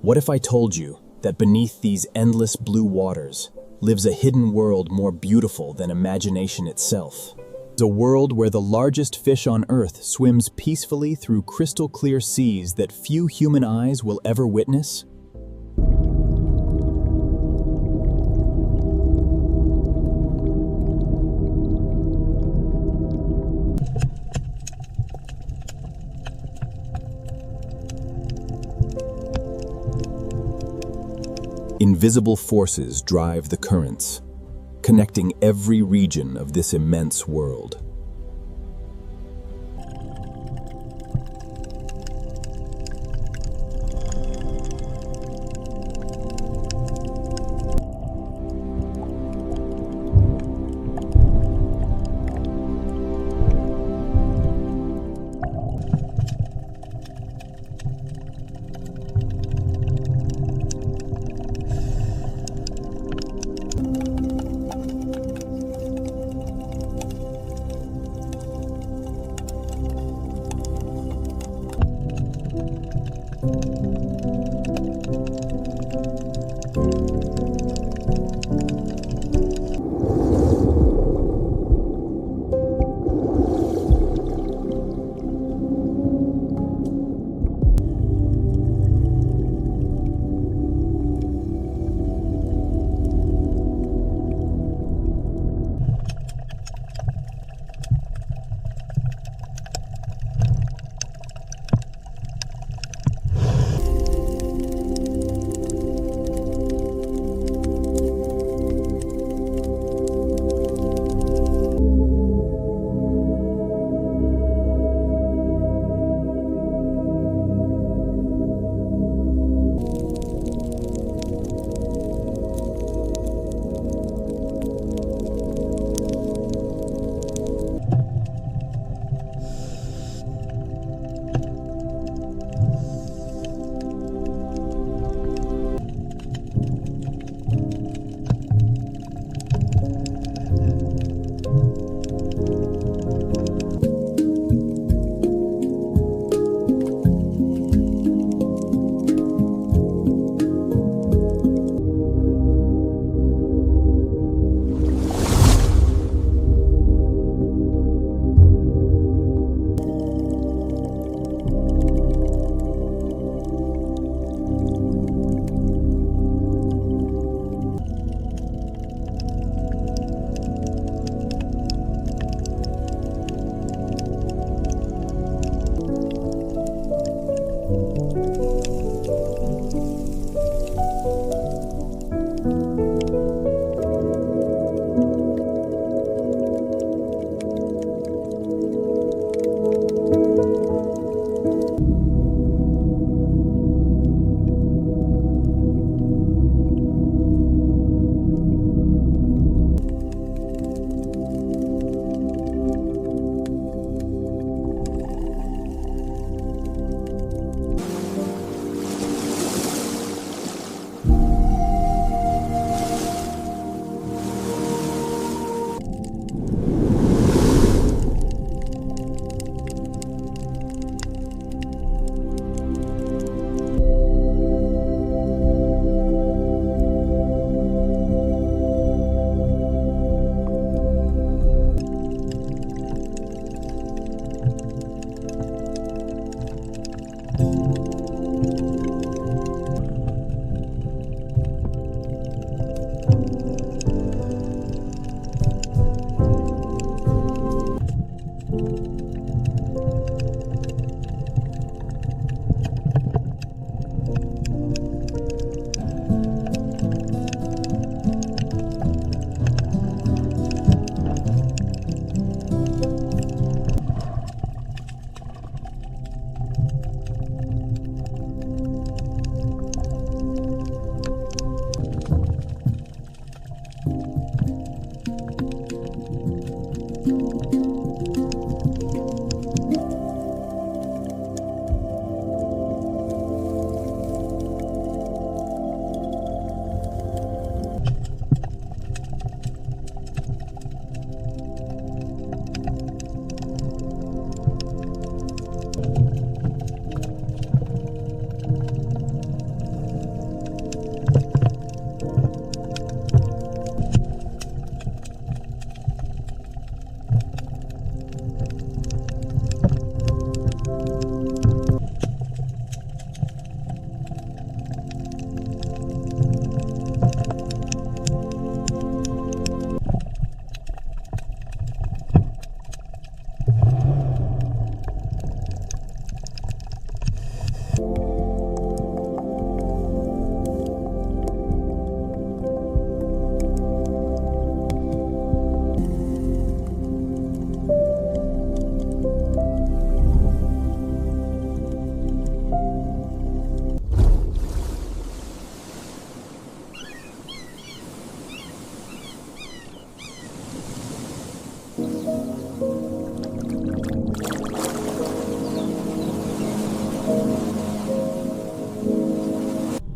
What if I told you that beneath these endless blue waters lives a hidden world more beautiful than imagination itself? A world where the largest fish on Earth swims peacefully through crystal clear seas that few human eyes will ever witness? Invisible forces drive the currents, connecting every region of this immense world.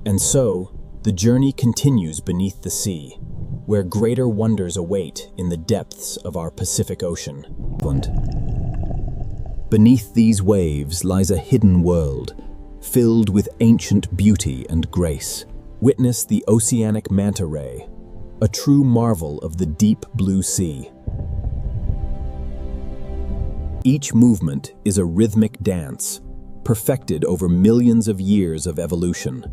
And so, the journey continues beneath the sea, where greater wonders await in the depths of our Pacific Ocean. Beneath these waves lies a hidden world, filled with ancient beauty and grace. Witness the Oceanic Manta Ray, a true marvel of the deep blue sea. Each movement is a rhythmic dance, perfected over millions of years of evolution.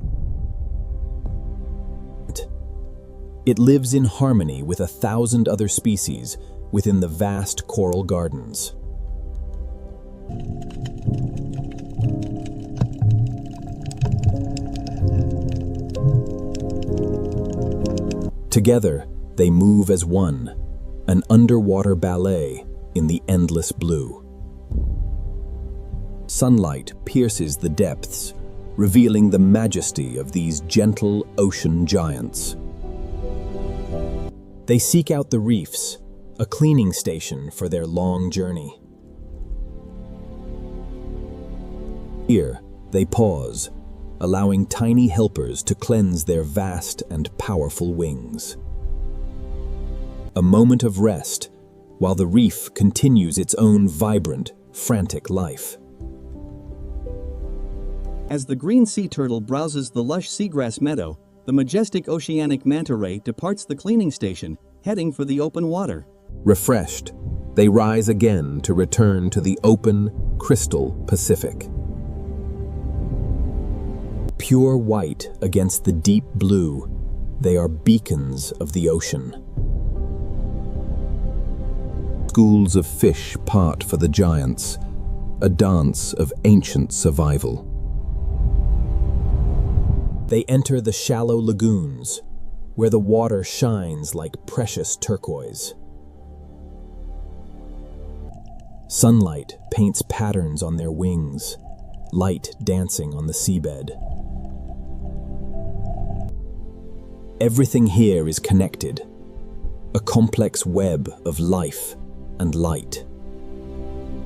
It lives in harmony with 1,000 other species within the vast coral gardens. Together, they move as one, an underwater ballet in the endless blue. Sunlight pierces the depths, revealing the majesty of these gentle ocean giants. They seek out the reefs, a cleaning station for their long journey. Here, they pause, allowing tiny helpers to cleanse their vast and powerful wings. A moment of rest, while the reef continues its own vibrant, frantic life. As the green sea turtle browses the lush seagrass meadow, the majestic oceanic manta ray departs the cleaning station, heading for the open water. Refreshed, they rise again to return to the open, crystal Pacific. Pure white against the deep blue, they are beacons of the ocean. Schools of fish part for the giants, a dance of ancient survival. They enter the shallow lagoons, where the water shines like precious turquoise. Sunlight paints patterns on their wings, light dancing on the seabed. Everything here is connected, a complex web of life and light.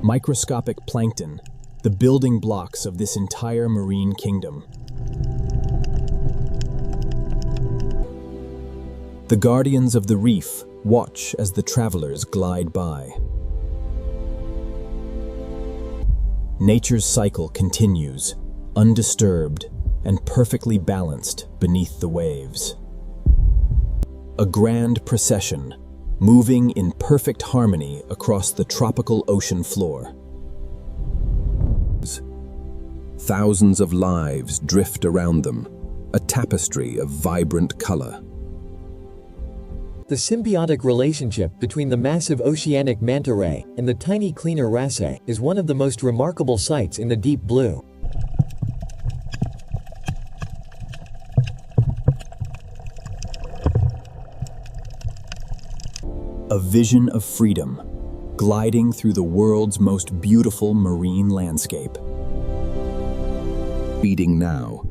Microscopic plankton, the building blocks of this entire marine kingdom. The guardians of the reef watch as the travelers glide by. Nature's cycle continues, undisturbed and perfectly balanced beneath the waves. A grand procession, moving in perfect harmony across the tropical ocean floor. Thousands of lives drift around them, a tapestry of vibrant color. The symbiotic relationship between the massive oceanic manta ray and the tiny cleaner wrasse is one of the most remarkable sights in the deep blue. A vision of freedom, gliding through the world's most beautiful marine landscape. Feeding now,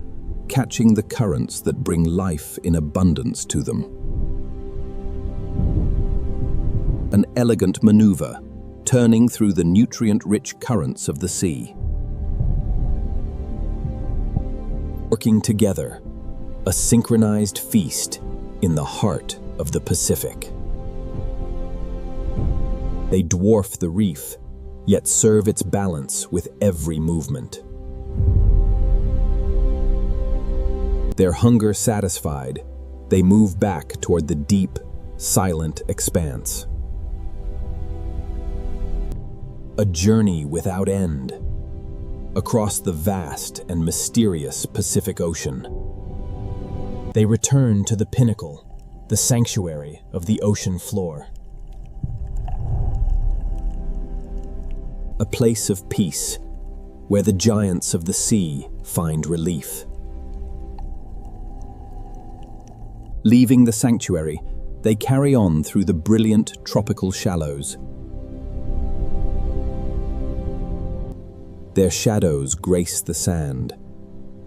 catching the currents that bring life in abundance to them. An elegant maneuver, turning through the nutrient-rich currents of the sea. Working together, a synchronized feast in the heart of the Pacific. They dwarf the reef, yet serve its balance with every movement. Their hunger satisfied, they move back toward the deep, silent expanse. A journey without end, across the vast and mysterious Pacific Ocean. They return to the pinnacle, the sanctuary of the ocean floor. A place of peace, where the giants of the sea find relief. Leaving the sanctuary, they carry on through the brilliant tropical shallows. Their shadows grace the sand,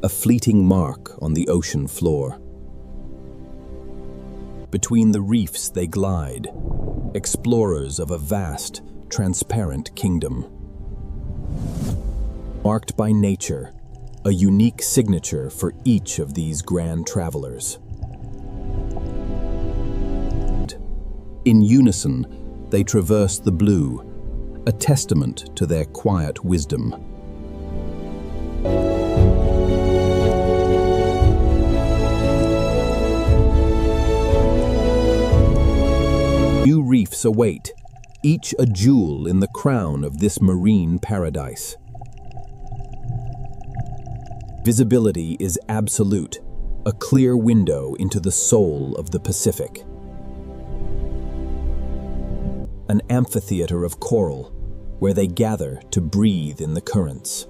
a fleeting mark on the ocean floor. Between the reefs they glide, explorers of a vast, transparent kingdom. Marked by nature, a unique signature for each of these grand travelers. In unison, they traverse the blue, a testament to their quiet wisdom. New reefs await, each a jewel in the crown of this marine paradise. Visibility is absolute, a clear window into the soul of the Pacific. An amphitheater of coral, where they gather to breathe in the currents.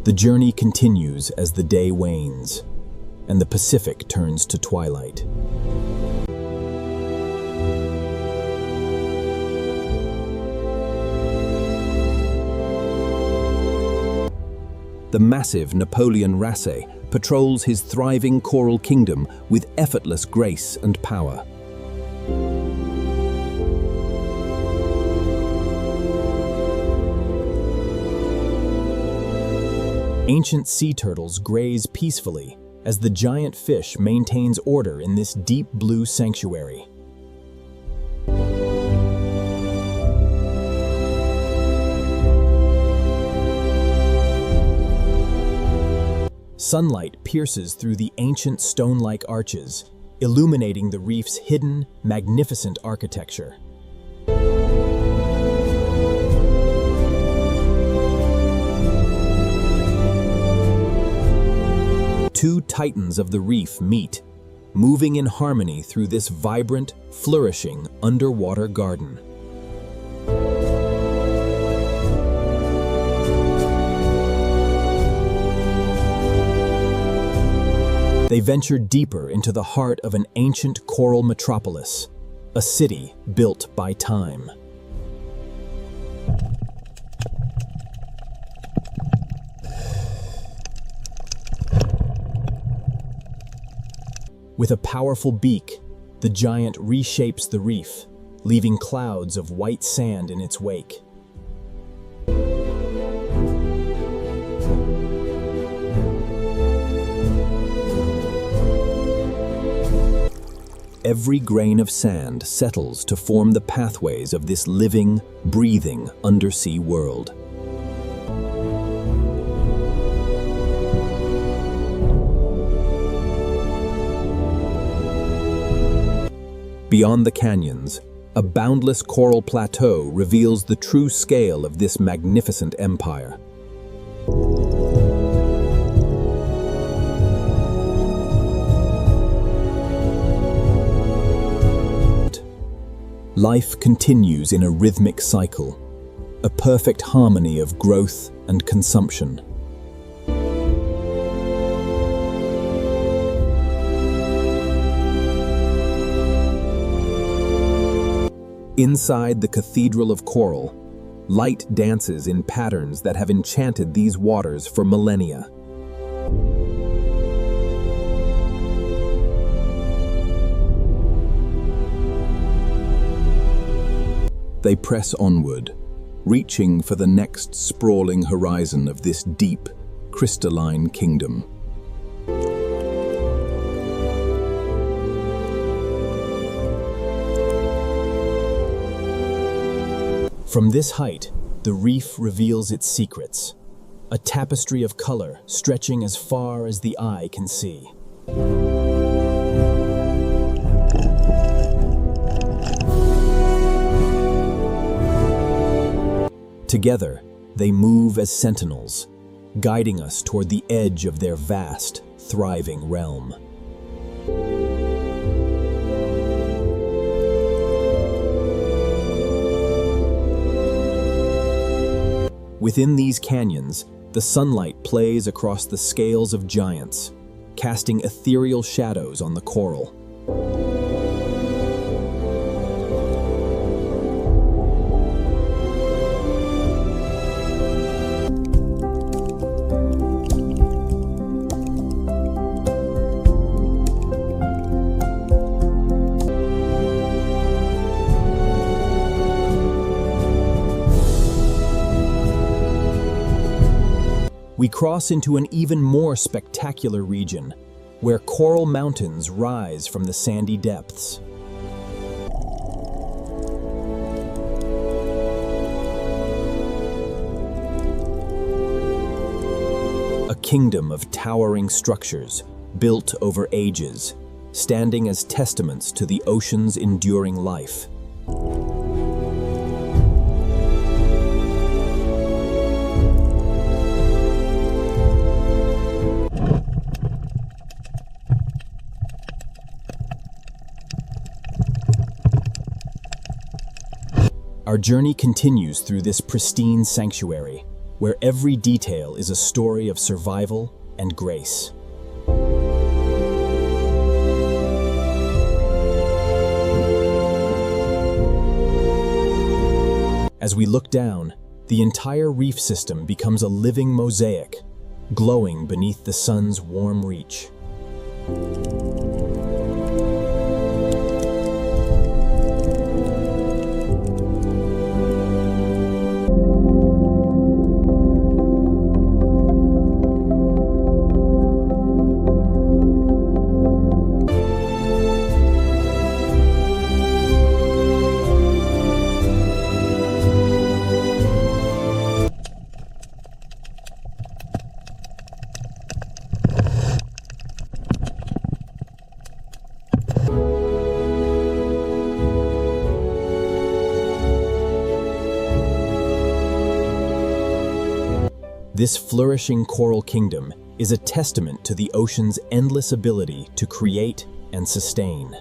The journey continues as the day wanes, and the Pacific turns to twilight. The massive Napoleon Wrasse patrols his thriving coral kingdom with effortless grace and power. Ancient sea turtles graze peacefully as the giant fish maintains order in this deep blue sanctuary. Sunlight pierces through the ancient stone-like arches, illuminating the reef's hidden, magnificent architecture. Two titans of the reef meet, moving in harmony through this vibrant, flourishing underwater garden. They venture deeper into the heart of an ancient coral metropolis, a city built by time. With a powerful beak, the giant reshapes the reef, leaving clouds of white sand in its wake. Every grain of sand settles to form the pathways of this living, breathing undersea world. Beyond the canyons, a boundless coral plateau reveals the true scale of this magnificent empire. Life continues in a rhythmic cycle, a perfect harmony of growth and consumption. Inside the Cathedral of Coral, light dances in patterns that have enchanted these waters for millennia. They press onward, reaching for the next sprawling horizon of this deep, crystalline kingdom. From this height, the reef reveals its secrets, a tapestry of color stretching as far as the eye can see. Together, they move as sentinels, guiding us toward the edge of their vast, thriving realm. Within these canyons, the sunlight plays across the scales of giants, casting ethereal shadows on the coral. we cross into an even more spectacular region, where coral mountains rise from the sandy depths. A kingdom of towering structures, built over ages, standing as testaments to the ocean's enduring life. Our journey continues through this pristine sanctuary, where every detail is a story of survival and grace. As we look down, the entire reef system becomes a living mosaic, glowing beneath the sun's warm reach. This flourishing coral kingdom is a testament to the ocean's endless ability to create and sustain.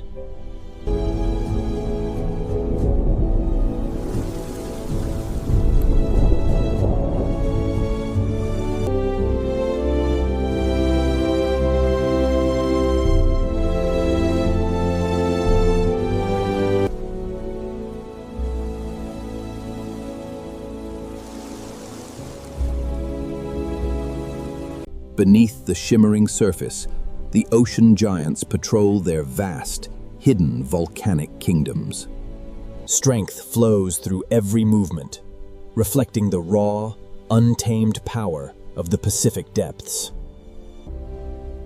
Beneath the shimmering surface, the ocean giants patrol their vast, hidden volcanic kingdoms. Strength flows through every movement, reflecting the raw, untamed power of the Pacific depths.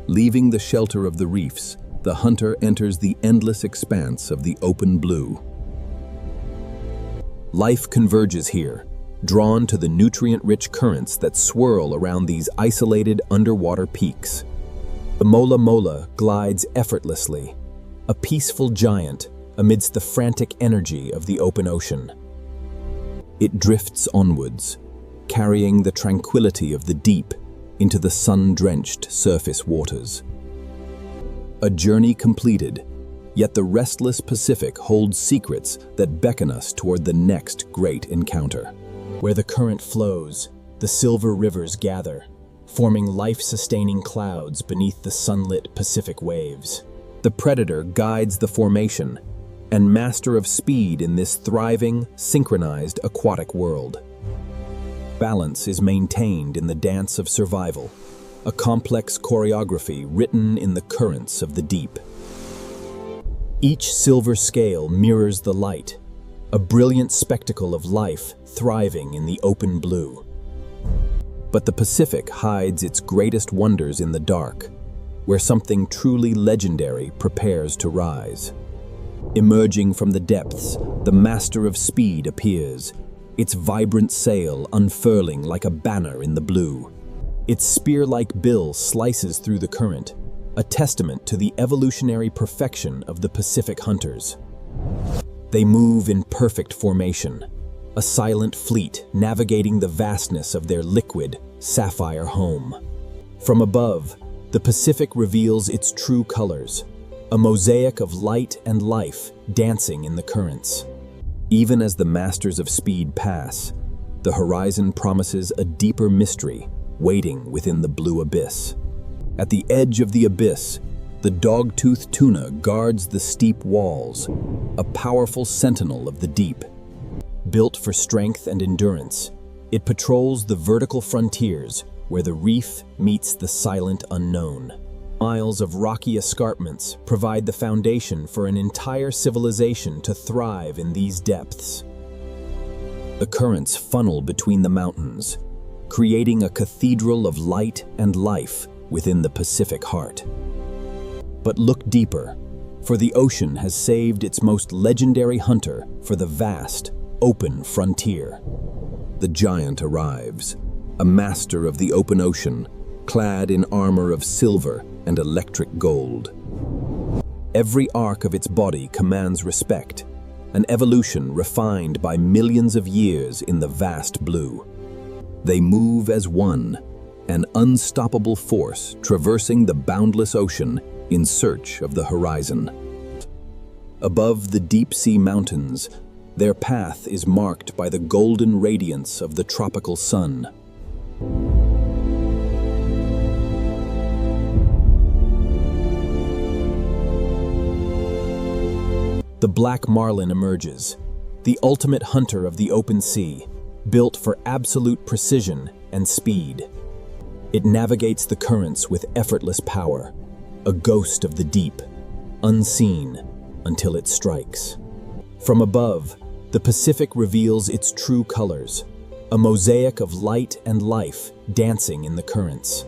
Leaving the shelter of the reefs, the hunter enters the endless expanse of the open blue. Life converges here, drawn to the nutrient-rich currents that swirl around these isolated underwater peaks. The mola mola glides effortlessly, a peaceful giant amidst the frantic energy of the open ocean. It drifts onwards, carrying the tranquility of the deep into the sun-drenched surface waters. A journey completed, yet the restless Pacific holds secrets that beckon us toward the next great encounter. Where the current flows, the silver rivers gather, forming life-sustaining clouds beneath the sunlit Pacific waves. The predator guides the formation, and master of speed in this thriving, synchronized aquatic world. Balance is maintained in the dance of survival, a complex choreography written in the currents of the deep. Each silver scale mirrors the light, a brilliant spectacle of life thriving in the open blue. But the Pacific hides its greatest wonders in the dark, where something truly legendary prepares to rise. Emerging from the depths, the master of speed appears, its vibrant sail unfurling like a banner in the blue. Its spear-like bill slices through the current, a testament to the evolutionary perfection of the Pacific hunters. They move in perfect formation, a silent fleet navigating the vastness of their liquid, sapphire home. From above, the Pacific reveals its true colors, a mosaic of light and life dancing in the currents. Even as the masters of speed pass, the horizon promises a deeper mystery waiting within the blue abyss. At the edge of the abyss, the dog-toothed tuna guards the steep walls, a powerful sentinel of the deep. Built for strength and endurance, it patrols the vertical frontiers where the reef meets the silent unknown. Miles of rocky escarpments provide the foundation for an entire civilization to thrive in these depths. The currents funnel between the mountains, creating a cathedral of light and life within the Pacific heart. But look deeper, for the ocean has saved its most legendary hunter for the vast, open frontier. The giant arrives, a master of the open ocean, clad in armor of silver and electric gold. Every arc of its body commands respect, an evolution refined by millions of years in the vast blue. They move as one, an unstoppable force traversing the boundless ocean in search of the horizon. Above the deep-sea mountains, their path is marked by the golden radiance of the tropical sun. The black marlin emerges, the ultimate hunter of the open sea, built for absolute precision and speed. It navigates the currents with effortless power, a ghost of the deep, unseen until it strikes. From above, the Pacific reveals its true colors, a mosaic of light and life dancing in the currents.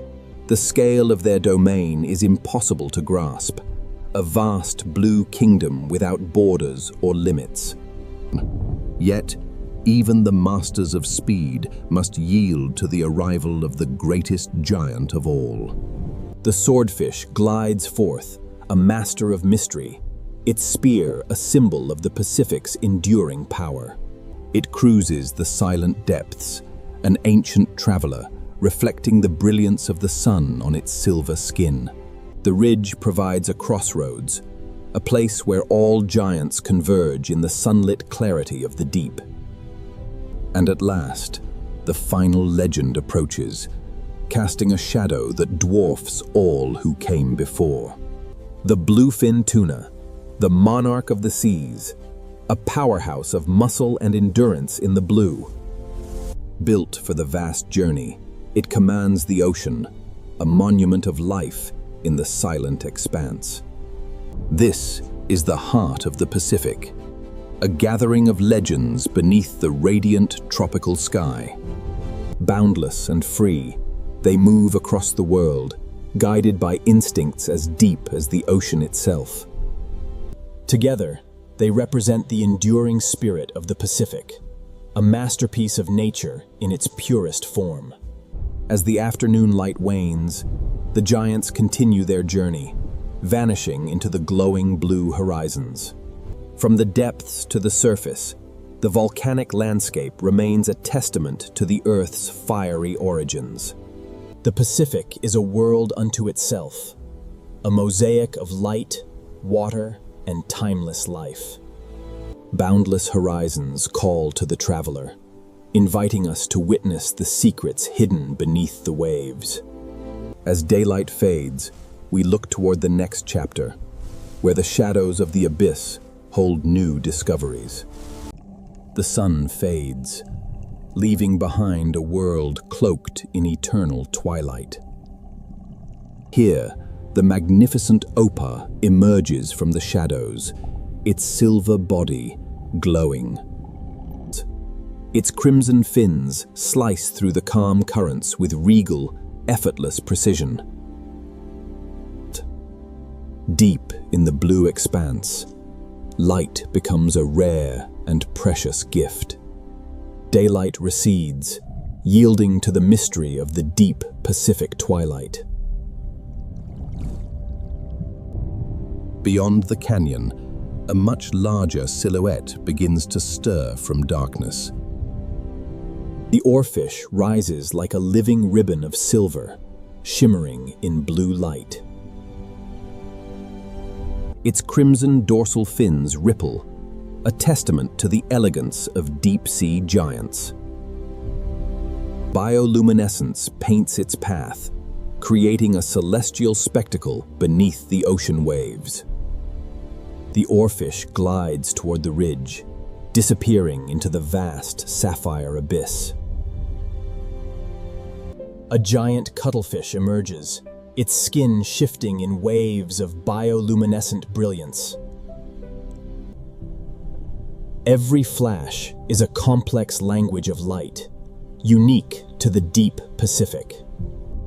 The scale of their domain is impossible to grasp, a vast blue kingdom without borders or limits. Yet, even the masters of speed must yield to the arrival of the greatest giant of all. The swordfish glides forth, a master of mystery, its spear a symbol of the Pacific's enduring power. It cruises the silent depths, an ancient traveler, reflecting the brilliance of the sun on its silver skin. The ridge provides a crossroads, a place where all giants converge in the sunlit clarity of the deep. And at last, the final legend approaches, casting a shadow that dwarfs all who came before. The bluefin tuna, the monarch of the seas, a powerhouse of muscle and endurance in the blue. Built for the vast journey, it commands the ocean, a monument of life in the silent expanse. This is the heart of the Pacific, a gathering of legends beneath the radiant tropical sky. Boundless and free, they move across the world, guided by instincts as deep as the ocean itself. Together, they represent the enduring spirit of the Pacific, a masterpiece of nature in its purest form. As the afternoon light wanes, the giants continue their journey, vanishing into the glowing blue horizons. From the depths to the surface, the volcanic landscape remains a testament to the Earth's fiery origins. The Pacific is a world unto itself, a mosaic of light, water, and timeless life. Boundless horizons call to the traveler, inviting us to witness the secrets hidden beneath the waves. As daylight fades, we look toward the next chapter, where the shadows of the abyss hold new discoveries. The sun fades, leaving behind a world cloaked in eternal twilight. Here, the magnificent Opa emerges from the shadows, its silver body glowing. Its crimson fins slice through the calm currents with regal, effortless precision. Deep in the blue expanse, light becomes a rare and precious gift. Daylight recedes, yielding to the mystery of the deep Pacific twilight. Beyond the canyon, a much larger silhouette begins to stir from darkness. The oarfish rises like a living ribbon of silver, shimmering in blue light. Its crimson dorsal fins ripple, a testament to the elegance of deep-sea giants. Bioluminescence paints its path, creating a celestial spectacle beneath the ocean waves. The oarfish glides toward the ridge, disappearing into the vast sapphire abyss. A giant cuttlefish emerges, its skin shifting in waves of bioluminescent brilliance. Every flash is a complex language of light, unique to the deep Pacific.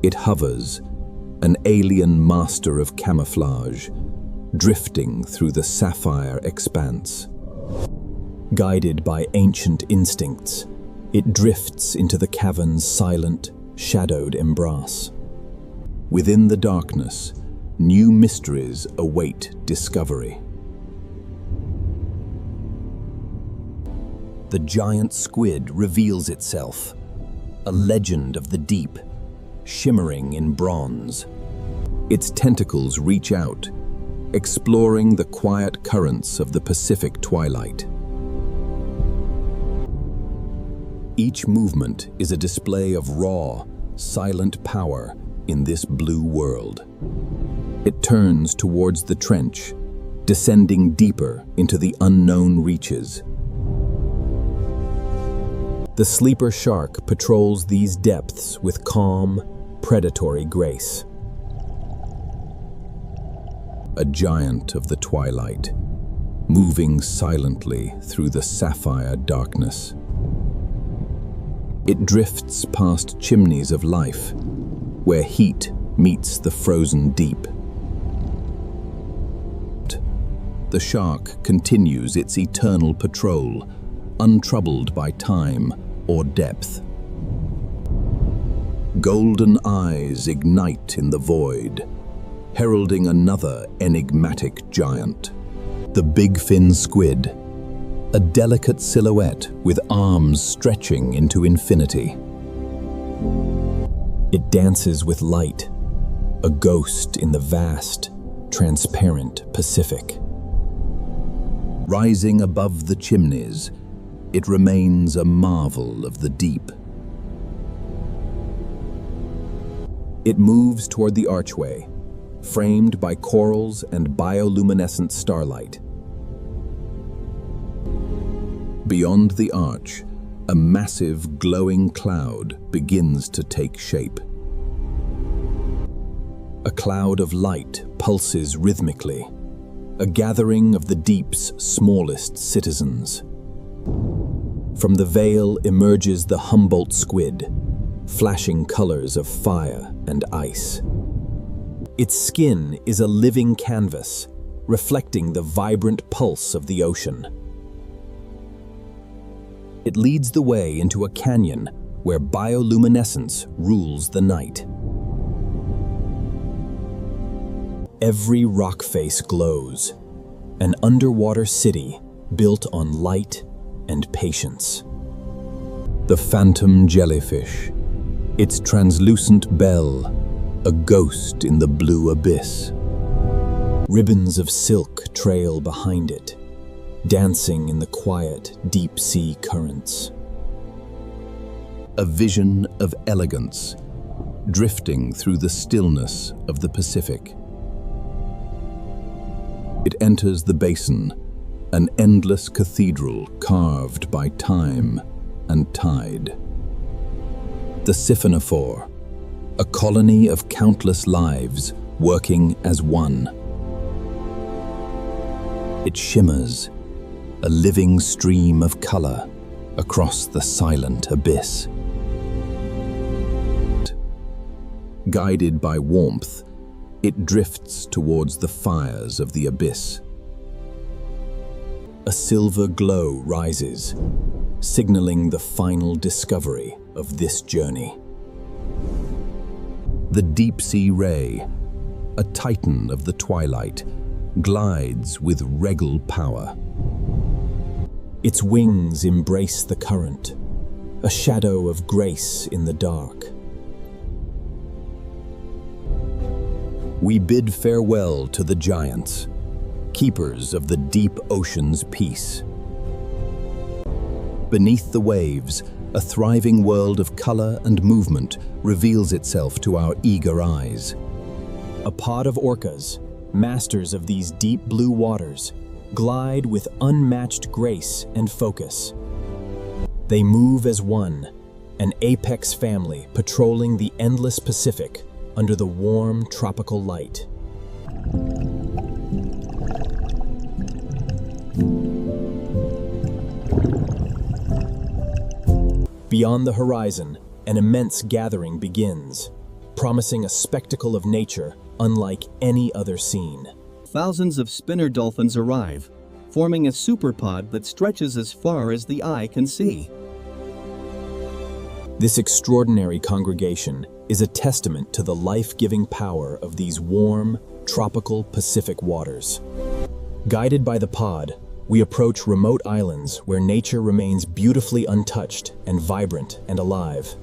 It hovers, an alien master of camouflage, drifting through the sapphire expanse. Guided by ancient instincts, it drifts into the cavern's silent, shadowed embrace. Within the darkness, new mysteries await discovery. The giant squid reveals itself, a legend of the deep, shimmering in bronze. Its tentacles reach out, exploring the quiet currents of the Pacific twilight. Each movement is a display of raw, silent power in this blue world. It turns towards the trench, descending deeper into the unknown reaches. The sleeper shark patrols these depths with calm, predatory grace. A giant of the twilight, moving silently through the sapphire darkness. It drifts past chimneys of life, where heat meets the frozen deep. The shark continues its eternal patrol, untroubled by time or depth. Golden eyes ignite in the void, heralding another enigmatic giant. The big fin squid, a delicate silhouette with arms stretching into infinity. It dances with light, a ghost in the vast, transparent Pacific. Rising above the chimneys, it remains a marvel of the deep. It moves toward the archway, framed by corals and bioluminescent starlight. Beyond the arch, a massive glowing cloud begins to take shape. A cloud of light pulses rhythmically, a gathering of the deep's smallest citizens. From the veil emerges the Humboldt squid, flashing colors of fire and ice. Its skin is a living canvas, reflecting the vibrant pulse of the ocean. It leads the way into a canyon where bioluminescence rules the night. Every rock face glows, an underwater city built on light and patience. The phantom jellyfish, its translucent bell, a ghost in the blue abyss. Ribbons of silk trail behind it, dancing in the quiet, deep-sea currents. A vision of elegance, drifting through the stillness of the Pacific. It enters the basin, an endless cathedral carved by time and tide. The siphonophore, a colony of countless lives working as one. It shimmers, a living stream of color across the silent abyss. Guided by warmth, it drifts towards the fires of the abyss. A silver glow rises, signaling the final discovery of this journey. The deep-sea ray, a titan of the twilight, glides with regal power. Its wings embrace the current, a shadow of grace in the dark. We bid farewell to the giants, keepers of the deep ocean's peace. Beneath the waves, a thriving world of color and movement reveals itself to our eager eyes. A pod of orcas, masters of these deep blue waters, glide with unmatched grace and focus. They move as one, an apex family patrolling the endless Pacific under the warm tropical light. Beyond the horizon, an immense gathering begins, promising a spectacle of nature unlike any other seen. Thousands of spinner dolphins arrive, forming a superpod that stretches as far as the eye can see. This extraordinary congregation is a testament to the life-giving power of these warm, tropical Pacific waters. Guided by the pod, we approach remote islands where nature remains beautifully untouched and vibrant and alive.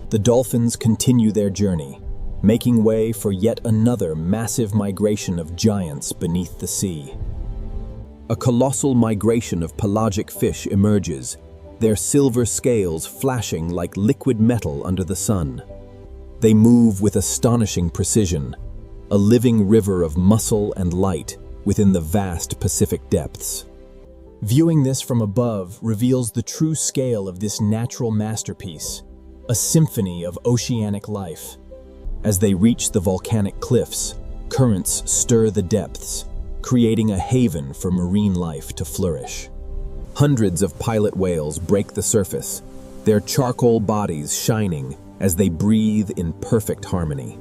The dolphins continue their journey, making way for yet another massive migration of giants beneath the sea. A colossal migration of pelagic fish emerges, their silver scales flashing like liquid metal under the sun. They move with astonishing precision, a living river of muscle and light within the vast Pacific depths. Viewing this from above reveals the true scale of this natural masterpiece, a symphony of oceanic life. As they reach the volcanic cliffs, currents stir the depths, creating a haven for marine life to flourish. Hundreds of pilot whales break the surface, their charcoal bodies shining as they breathe in perfect harmony.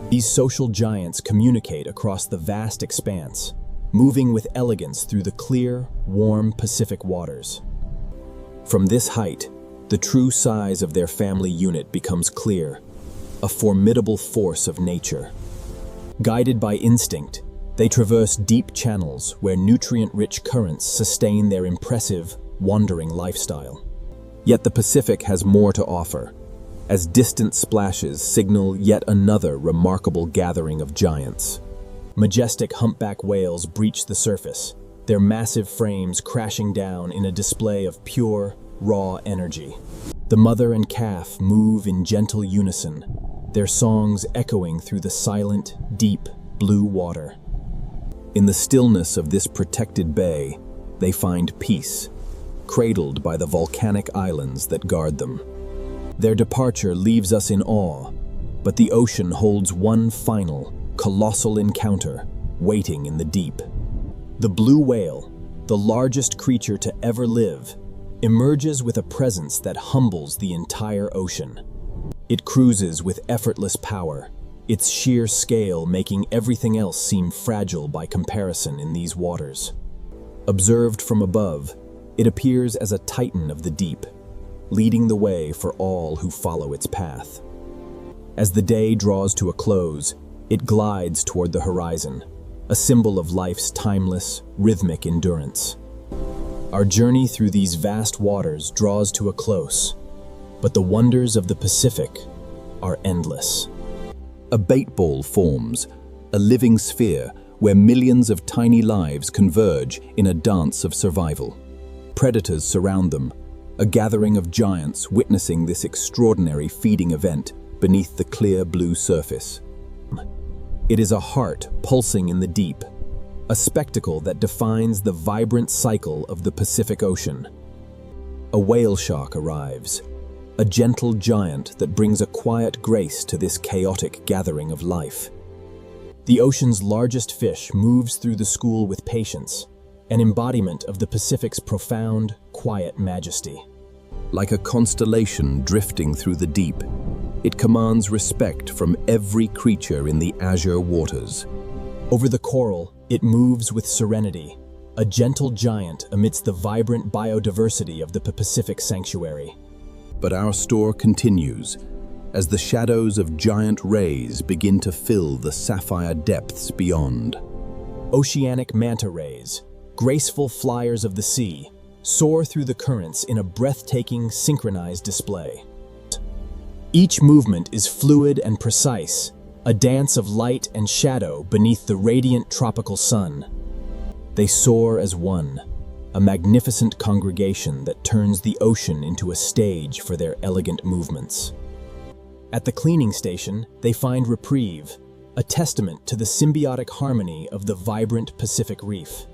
These social giants communicate across the vast expanse, moving with elegance through the clear, warm Pacific waters. From this height, the true size of their family unit becomes clear, a formidable force of nature. Guided by instinct, they traverse deep channels where nutrient-rich currents sustain their impressive, wandering lifestyle. Yet the Pacific has more to offer, as distant splashes signal yet another remarkable gathering of giants. Majestic humpback whales breach the surface, their massive frames crashing down in a display of pure, raw energy. The mother and calf move in gentle unison, their songs echoing through the silent, deep, blue water. In the stillness of this protected bay, they find peace, cradled by the volcanic islands that guard them. Their departure leaves us in awe, but the ocean holds one final, colossal encounter waiting in the deep. The blue whale, the largest creature to ever live, emerges with a presence that humbles the entire ocean. It cruises with effortless power, its sheer scale making everything else seem fragile by comparison in these waters. Observed from above, it appears as a titan of the deep, leading the way for all who follow its path. As the day draws to a close, it glides toward the horizon, a symbol of life's timeless, rhythmic endurance. Our journey through these vast waters draws to a close, but the wonders of the Pacific are endless. A bait ball forms, a living sphere where millions of tiny lives converge in a dance of survival. Predators surround them, a gathering of giants witnessing this extraordinary feeding event beneath the clear blue surface. It is a heart pulsing in the deep, a spectacle that defines the vibrant cycle of the Pacific Ocean. A whale shark arrives, a gentle giant that brings a quiet grace to this chaotic gathering of life. The ocean's largest fish moves through the school with patience, an embodiment of the Pacific's profound, quiet majesty. Like a constellation drifting through the deep, it commands respect from every creature in the azure waters. Over the coral, it moves with serenity, a gentle giant amidst the vibrant biodiversity of the Pacific sanctuary. But our story continues as the shadows of giant rays begin to fill the sapphire depths beyond. Oceanic manta rays, graceful flyers of the sea, soar through the currents in a breathtaking, synchronized display. Each movement is fluid and precise, a dance of light and shadow beneath the radiant tropical sun. They soar as one, a magnificent congregation that turns the ocean into a stage for their elegant movements. At the cleaning station, they find reprieve, a testament to the symbiotic harmony of the vibrant Pacific Reef.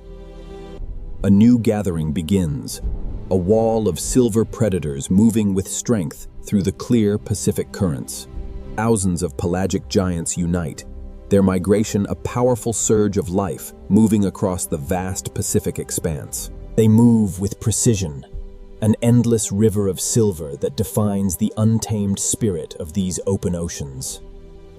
A new gathering begins, a wall of silver predators moving with strength through the clear Pacific currents. Thousands of pelagic giants unite, their migration a powerful surge of life moving across the vast Pacific expanse. They move with precision, an endless river of silver that defines the untamed spirit of these open oceans.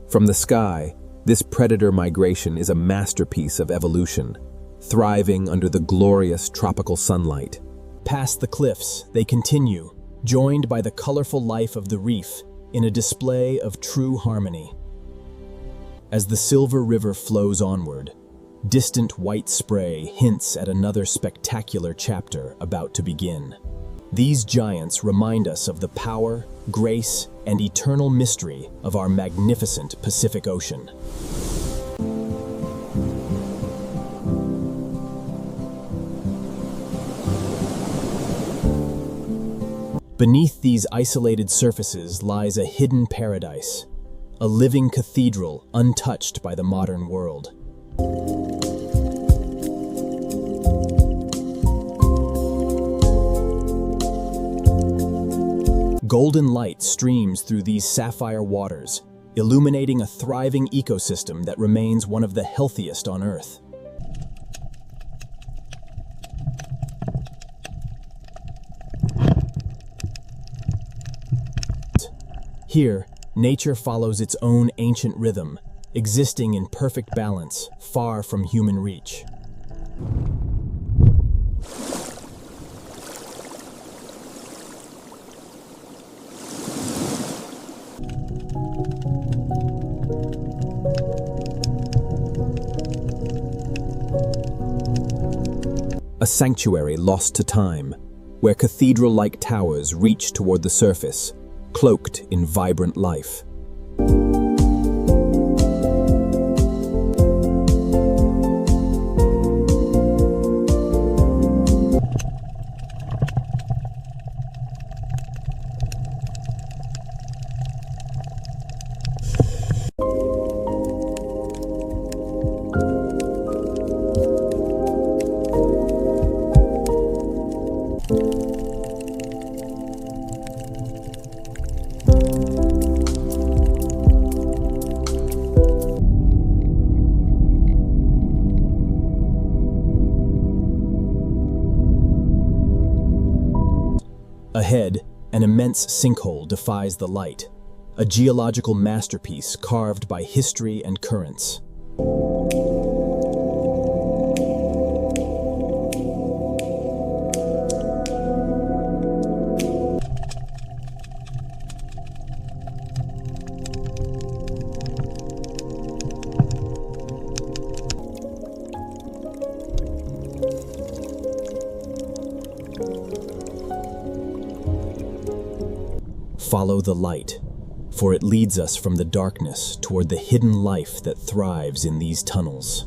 From the sky, this predator migration is a masterpiece of evolution, thriving under the glorious tropical sunlight. Past the cliffs, they continue, joined by the colorful life of the reef in a display of true harmony. As the silver river flows onward, distant white spray hints at another spectacular chapter about to begin. These giants remind us of the power, grace, and eternal mystery of our magnificent Pacific Ocean. Beneath these isolated surfaces lies a hidden paradise, a living cathedral untouched by the modern world. Golden light streams through these sapphire waters, illuminating a thriving ecosystem that remains one of the healthiest on Earth. Here, nature follows its own ancient rhythm, existing in perfect balance, far from human reach. A sanctuary lost to time, where cathedral-like towers reach toward the surface, cloaked in vibrant life. Ahead, an immense sinkhole defies the light, a geological masterpiece carved by history and currents. Follow the light, for it leads us from the darkness toward the hidden life that thrives in these tunnels.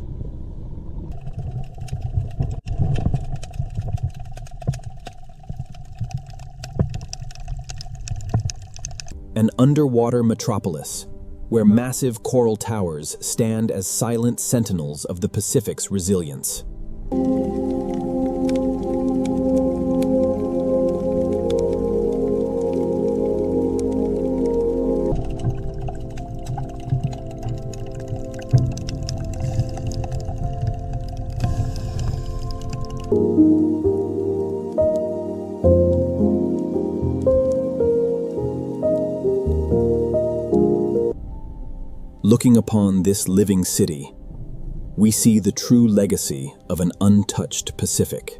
An underwater metropolis, where massive coral towers stand as silent sentinels of the Pacific's resilience. Looking upon this living city, we see the true legacy of an untouched Pacific.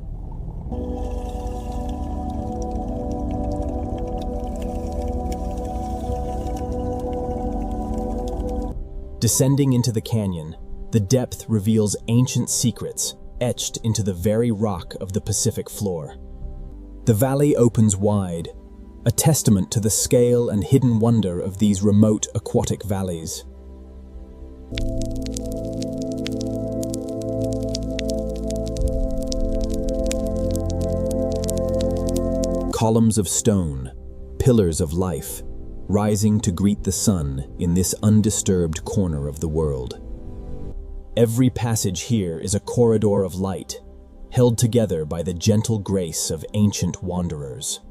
Descending into the canyon, the depth reveals ancient secrets etched into the very rock of the Pacific floor. The valley opens wide, a testament to the scale and hidden wonder of these remote aquatic valleys. Columns of stone, pillars of life, rising to greet the sun in this undisturbed corner of the world. Every passage here is a corridor of light, held together by the gentle grace of ancient wanderers.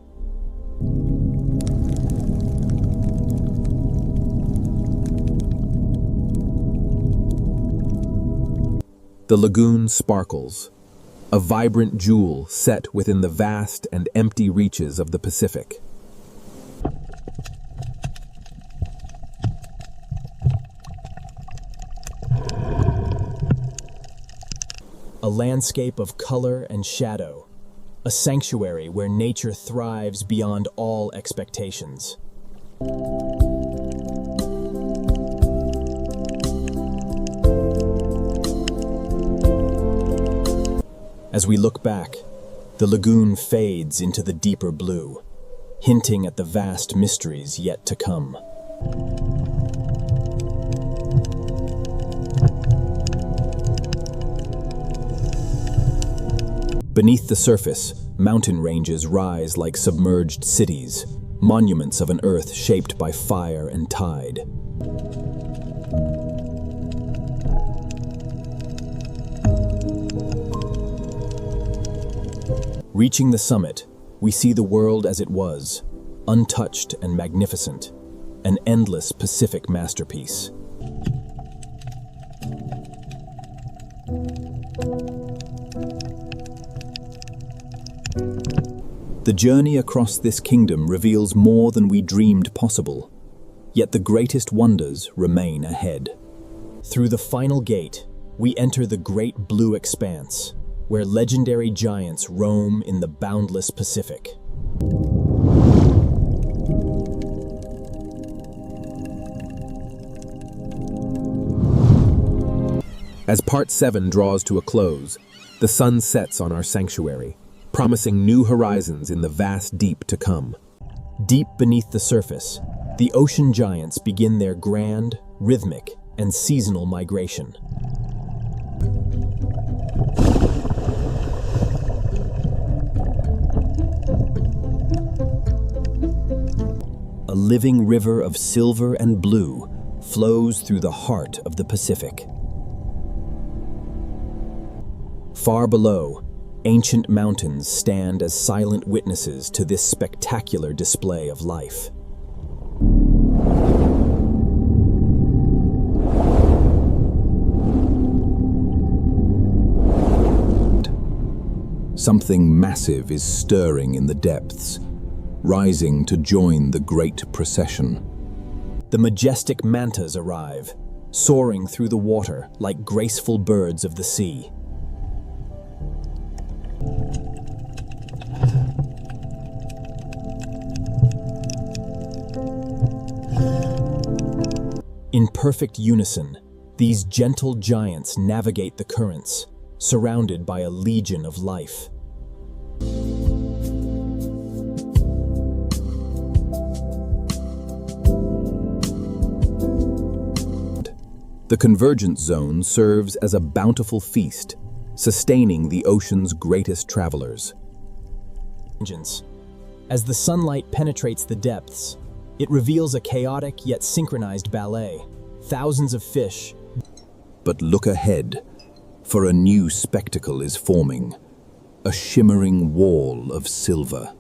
The lagoon sparkles, a vibrant jewel set within the vast and empty reaches of the Pacific. A landscape of color and shadow, a sanctuary where nature thrives beyond all expectations. As we look back, the lagoon fades into the deeper blue, hinting at the vast mysteries yet to come. Beneath the surface, mountain ranges rise like submerged cities, monuments of an earth shaped by fire and tide. Reaching the summit, we see the world as it was, untouched and magnificent, an endless Pacific masterpiece. The journey across this kingdom reveals more than we dreamed possible, yet the greatest wonders remain ahead. Through the final gate, we enter the great blue expanse, where legendary giants roam in the boundless Pacific. As Part 7 draws to a close, the sun sets on our sanctuary, promising new horizons in the vast deep to come. Deep beneath the surface, the ocean giants begin their grand, rhythmic, and seasonal migration. A living river of silver and blue flows through the heart of the Pacific. Far below, ancient mountains stand as silent witnesses to this spectacular display of life. Something massive is stirring in the depths, rising to join the great procession. The majestic mantas arrive, soaring through the water like graceful birds of the sea. In perfect unison, these gentle giants navigate the currents, surrounded by a legion of life. The convergence zone serves as a bountiful feast, sustaining the ocean's greatest travelers. As the sunlight penetrates the depths, it reveals a chaotic yet synchronized ballet. Thousands of fish. But look ahead, for a new spectacle is forming, a shimmering wall of silver.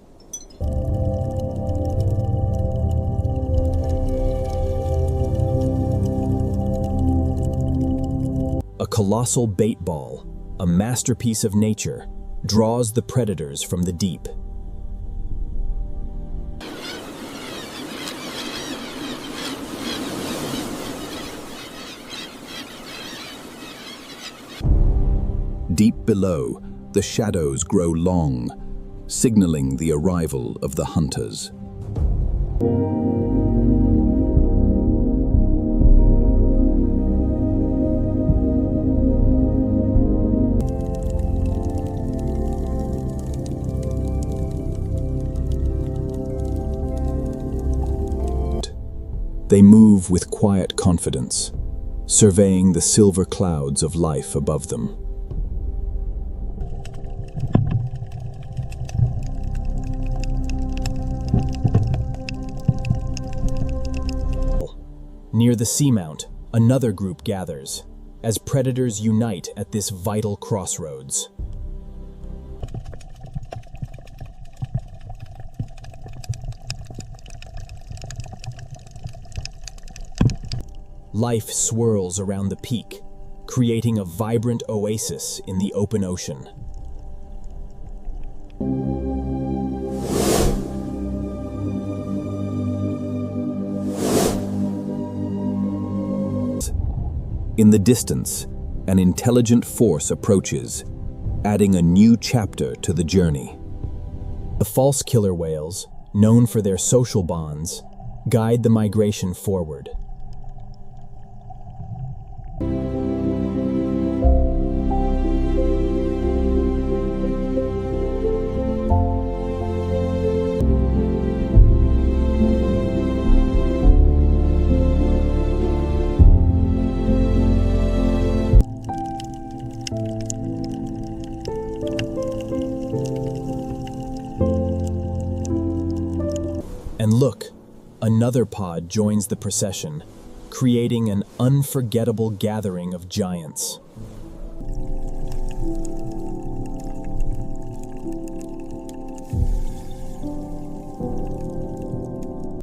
A colossal bait ball, a masterpiece of nature, draws the predators from the deep. Deep below, the shadows grow long, signaling the arrival of the hunters. They move with quiet confidence, surveying the silver clouds of life above them. Near the seamount, another group gathers, as predators unite at this vital crossroads. Life swirls around the peak, creating a vibrant oasis in the open ocean. In the distance, an intelligent force approaches, adding a new chapter to the journey. The false killer whales, known for their social bonds, guide the migration forward. And look, another pod joins the procession, creating an unforgettable gathering of giants.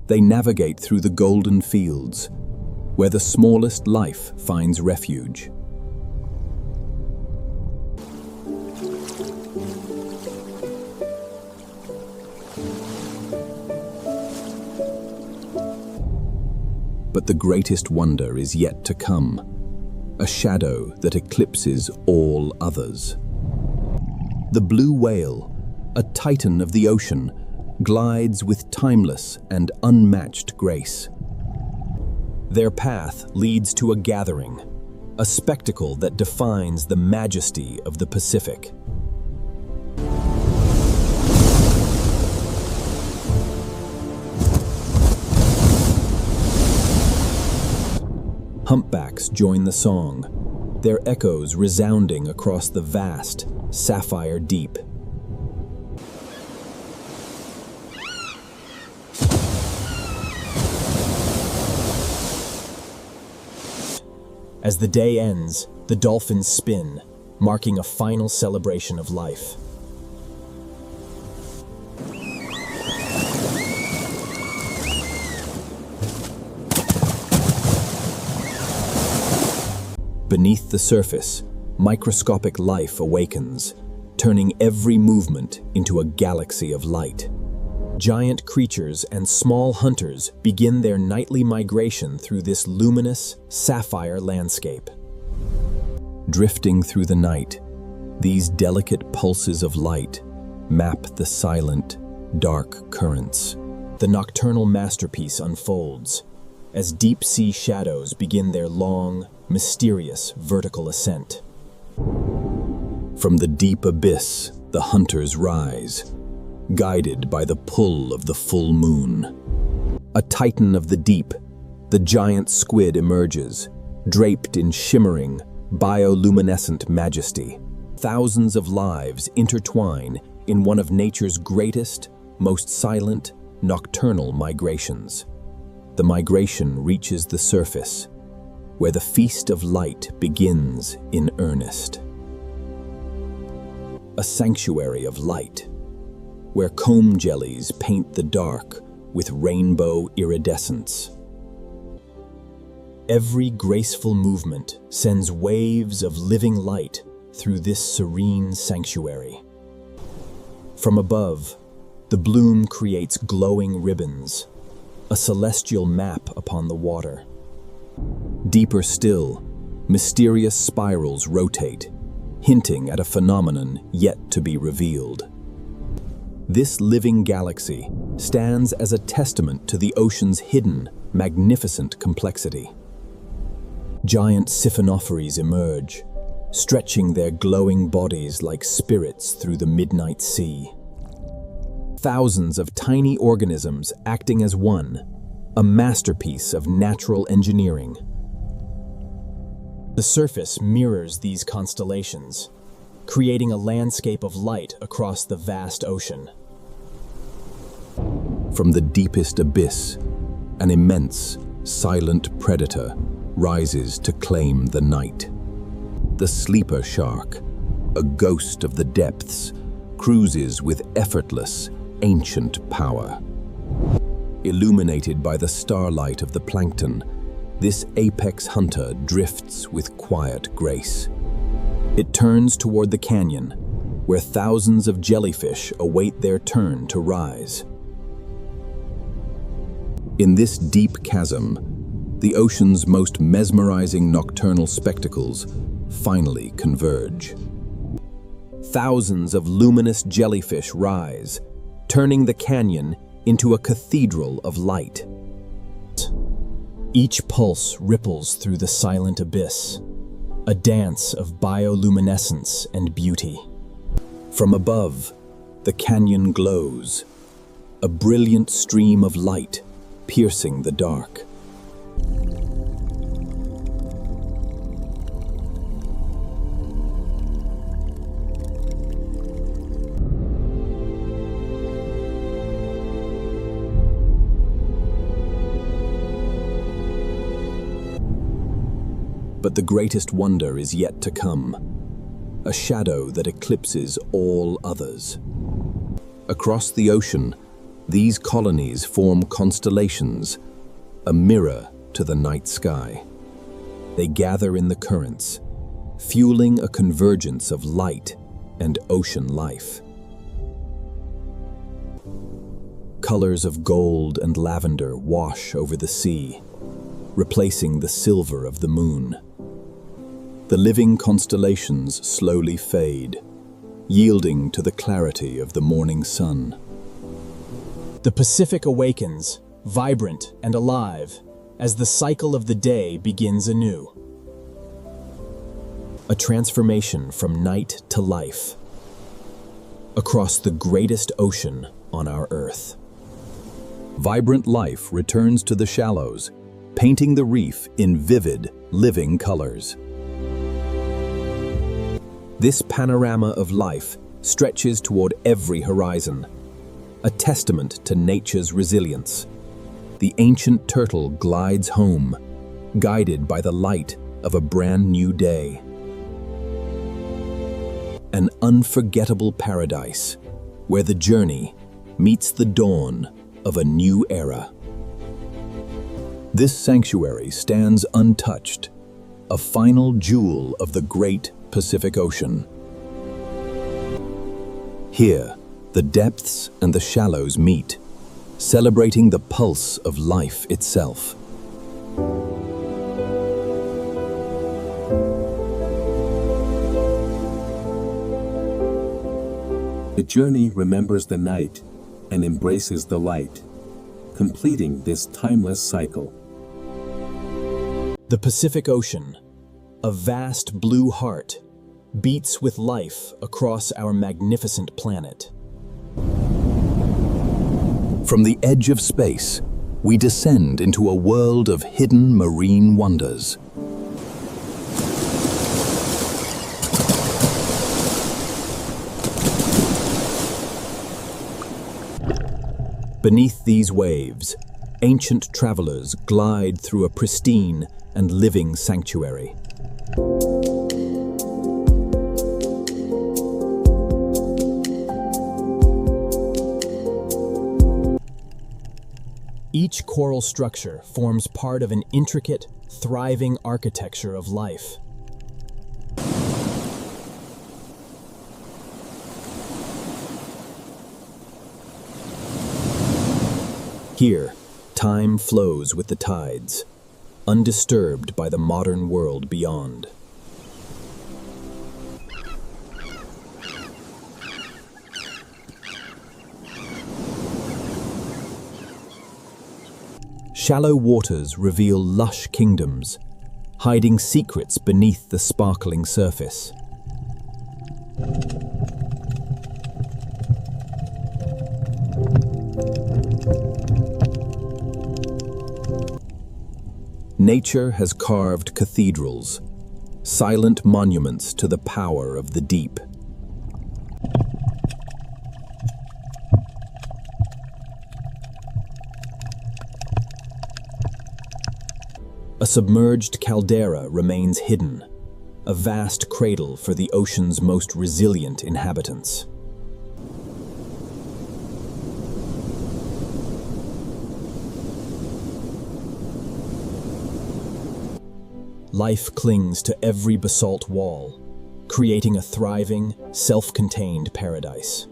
They navigate through the golden fields, where the smallest life finds refuge. But the greatest wonder is yet to come, a shadow that eclipses all others. The blue whale, a titan of the ocean, glides with timeless and unmatched grace. Their path leads to a gathering, a spectacle that defines the majesty of the Pacific. Humpbacks join the song, their echoes resounding across the vast, sapphire deep. As the day ends, the dolphins spin, marking a final celebration of life. Beneath the surface, microscopic life awakens, turning every movement into a galaxy of light. Giant creatures and small hunters begin their nightly migration through this luminous, sapphire landscape. Drifting through the night, these delicate pulses of light map the silent, dark currents. The nocturnal masterpiece unfolds, as deep-sea shadows begin their long, mysterious vertical ascent. From the deep abyss, the hunters rise, guided by the pull of the full moon. A titan of the deep, the giant squid emerges, draped in shimmering, bioluminescent majesty. Thousands of lives intertwine in one of nature's greatest, most silent, nocturnal migrations. The migration reaches the surface, where the feast of light begins in earnest. A sanctuary of light, where comb jellies paint the dark with rainbow iridescence. Every graceful movement sends waves of living light through this serene sanctuary. From above, the bloom creates glowing ribbons, a celestial map upon the water. Deeper still, mysterious spirals rotate, hinting at a phenomenon yet to be revealed. This living galaxy stands as a testament to the ocean's hidden, magnificent complexity. Giant siphonophores emerge, stretching their glowing bodies like spirits through the midnight sea. Thousands of tiny organisms acting as one, a masterpiece of natural engineering. The surface mirrors these constellations, creating a landscape of light across the vast ocean. From the deepest abyss, an immense, silent predator rises to claim the night. The sleeper shark, a ghost of the depths, cruises with effortless, ancient power. Illuminated by the starlight of the plankton, this apex hunter drifts with quiet grace. It turns toward the canyon, where thousands of jellyfish await their turn to rise. In this deep chasm, the ocean's most mesmerizing nocturnal spectacles finally converge. Thousands of luminous jellyfish rise, turning the canyon into a cathedral of light. Each pulse ripples through the silent abyss, a dance of bioluminescence and beauty. From above, the canyon glows, a brilliant stream of light piercing the dark. But the greatest wonder is yet to come, a shadow that eclipses all others. Across the ocean, these colonies form constellations, a mirror to the night sky. They gather in the currents, fueling a convergence of light and ocean life. Colors of gold and lavender wash over the sea, replacing the silver of the moon. The living constellations slowly fade, yielding to the clarity of the morning sun. The Pacific awakens, vibrant and alive, as the cycle of the day begins anew. A transformation from night to life, across the greatest ocean on our Earth. Vibrant life returns to the shallows, painting the reef in vivid, living colors. This panorama of life stretches toward every horizon, a testament to nature's resilience. The ancient turtle glides home, guided by the light of a brand new day. An unforgettable paradise, where the journey meets the dawn of a new era. This sanctuary stands untouched, a final jewel of the great Pacific Ocean. Here, the depths and the shallows meet, celebrating the pulse of life itself. The journey remembers the night and embraces the light, completing this timeless cycle. The Pacific Ocean, a vast blue heart, beats with life across our magnificent planet. From the edge of space, we descend into a world of hidden marine wonders. Beneath these waves, ancient travelers glide through a pristine and living sanctuary. Each coral structure forms part of an intricate, thriving architecture of life. Here, time flows with the tides, undisturbed by the modern world beyond. Shallow waters reveal lush kingdoms, hiding secrets beneath the sparkling surface. Nature has carved cathedrals, silent monuments to the power of the deep. A submerged caldera remains hidden, a vast cradle for the ocean's most resilient inhabitants. Life clings to every basalt wall, creating a thriving, self-contained paradise.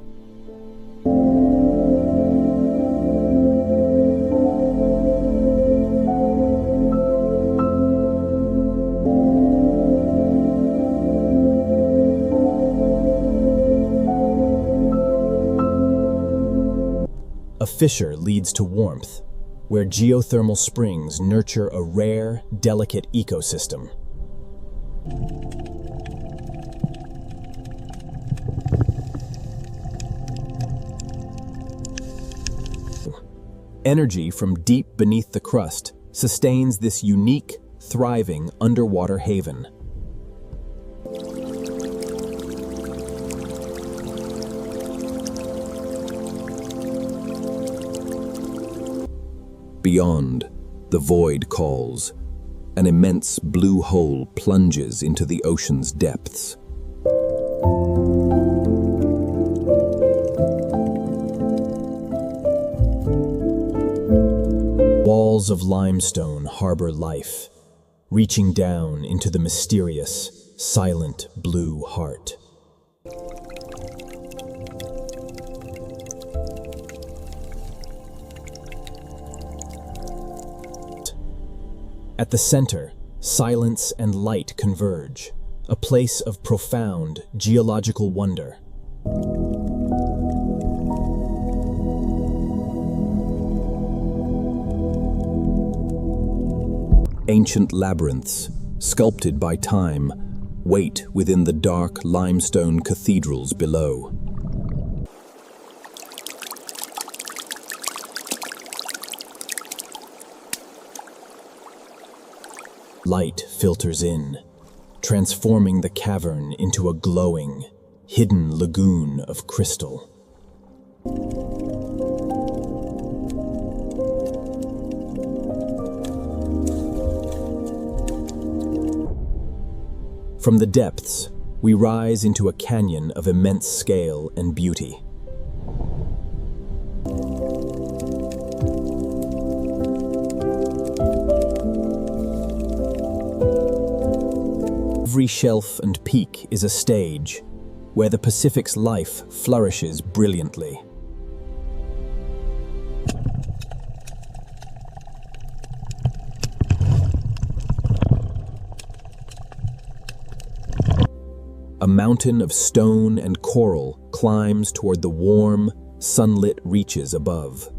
a fissure leads to warmth, where geothermal springs nurture a rare, delicate ecosystem. Energy from deep beneath the crust sustains this unique, thriving underwater haven. Beyond, the void calls. An immense blue hole plunges into the ocean's depths. Walls of limestone harbor life, reaching down into the mysterious, silent blue heart. At the center, silence and light converge, a place of profound geological wonder. Ancient labyrinths, sculpted by time, wait within the dark limestone cathedrals below. Light filters in, transforming the cavern into a glowing, hidden lagoon of crystal. From the depths, we rise into a canyon of immense scale and beauty. Every shelf and peak is a stage where the Pacific's life flourishes brilliantly. A mountain of stone and coral climbs toward the warm, sunlit reaches above.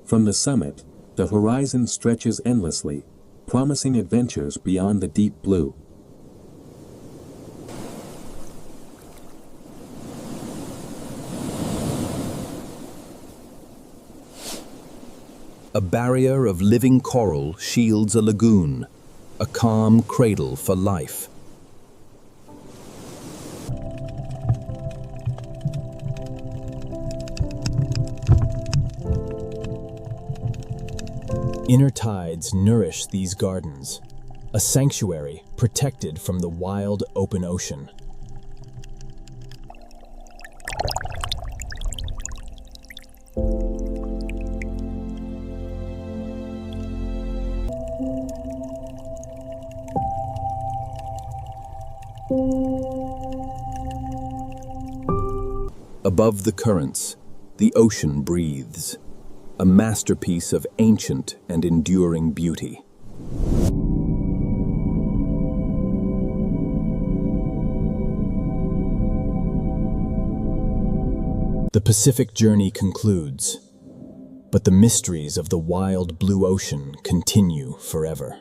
From the summit, the horizon stretches endlessly, promising adventures beyond the deep blue. A barrier of living coral shields a lagoon, a calm cradle for life. Inner tides nourish these gardens, a sanctuary protected from the wild open ocean. Above the currents, the ocean breathes, a masterpiece of ancient and enduring beauty. The Pacific journey concludes, but the mysteries of the wild blue ocean continue forever.